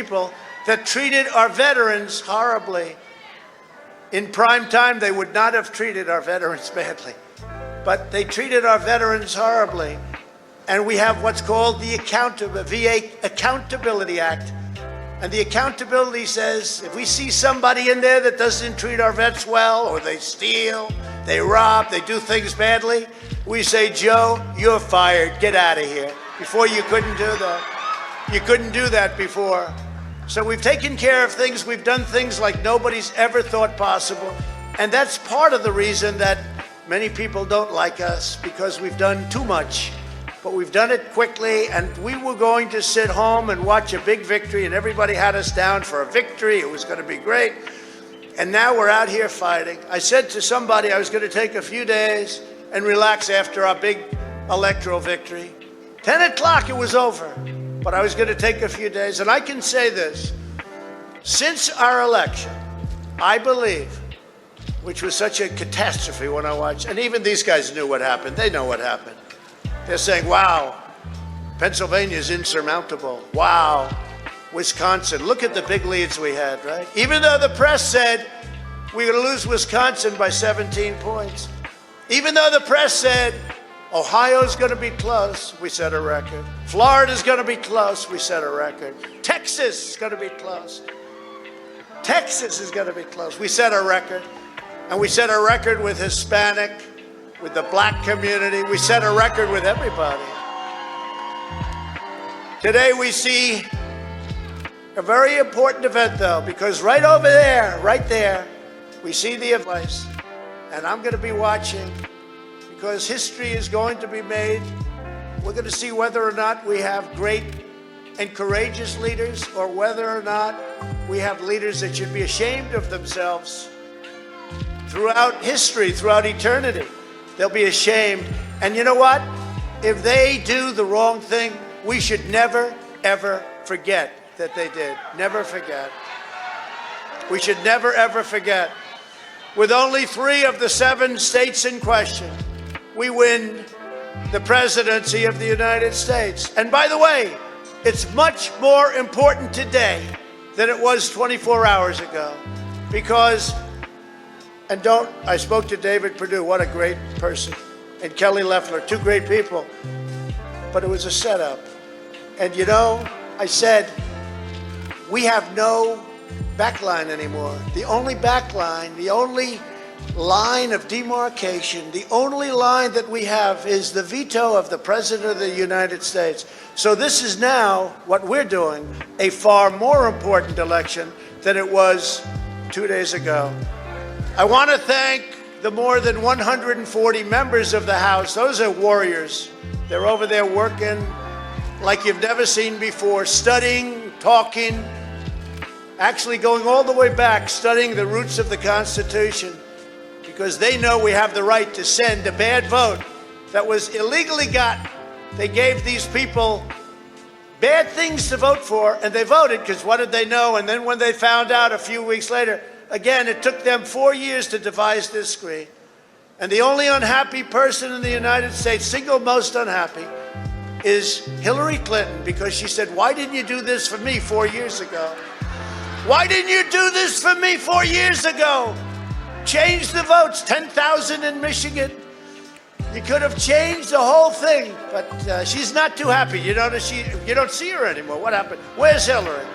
people that treated our veterans horribly. In prime time, they would not have treated our veterans badly, but they treated our veterans horribly. And we have what's called the VA Accountability Act. And the accountability says if we see somebody in there that doesn't treat our vets well, or they steal, they rob, they do things badly, we say, Joe, you're fired, get out of here. Before you couldn't do that. You couldn't do that before. So we've taken care of things, we've done things like nobody's ever thought possible. And that's part of the reason that many people don't like us, because we've done too much. But we've done it quickly, and we were going to sit home and watch a big victory, and everybody had us down for a victory. It was going to be great. And now we're out here fighting. I said to somebody I was going to take a few days and relax after our big electoral victory. 10 o'clock, it was over. But I was going to take a few days. And I can say this. Since our election, I believe, which was such a catastrophe when I watched, and even these guys knew what happened. They know what happened. They're saying, wow, Pennsylvania's insurmountable. Wow, Wisconsin. Look at the big leads we had, right? Even though the press said we're going to lose Wisconsin by 17 points. Even though the press said Ohio's going to be close, we set a record. Florida's going to be close, we set a record. Texas is going to be close. Texas is going to be close. We set a record. And we set a record with Hispanic, with the black community. We set a record with everybody. Today we see a very important event, though, because right over there, right there, we see the advice. And I'm going to be watching, because history is going to be made. We're going to see whether or not we have great and courageous leaders, or whether or not we have leaders that should be ashamed of themselves. Throughout history, throughout eternity, they'll be ashamed. And you know what? If they do the wrong thing, we should never, ever forget that they did. Never forget. We should never, ever forget. With only 3 of the 7 states in question, we win the presidency of the United States. And by the way, it's much more important today than it was 24 hours ago. Because, I spoke to David Perdue, what a great person, and Kelly Loeffler, 2 great people, but it was a setup. And you know, I said, we have no backline anymore. The only backline, the only line of demarcation, the only line that we have is the veto of the President of the United States. So this is now what we're doing, a far more important election than it was 2 days ago. I want to thank the more than 140 members of the House. Those are warriors. They're over there working like you've never seen before, studying, talking, actually going all the way back, studying the roots of the Constitution, because they know we have the right to send a bad vote that was illegally gotten. They gave these people bad things to vote for, and they voted because what did they know? And then when they found out a few weeks later, again, it took them 4 years to devise this screen. And the only unhappy person in the United States, single most unhappy, is Hillary Clinton, because she said, why didn't you do this for me 4 years ago? Why didn't you do this for me 4 years ago? Change the votes, 10,000 in Michigan. You could have changed the whole thing, but she's not too happy. You don't see her anymore. What happened? Where's Hillary?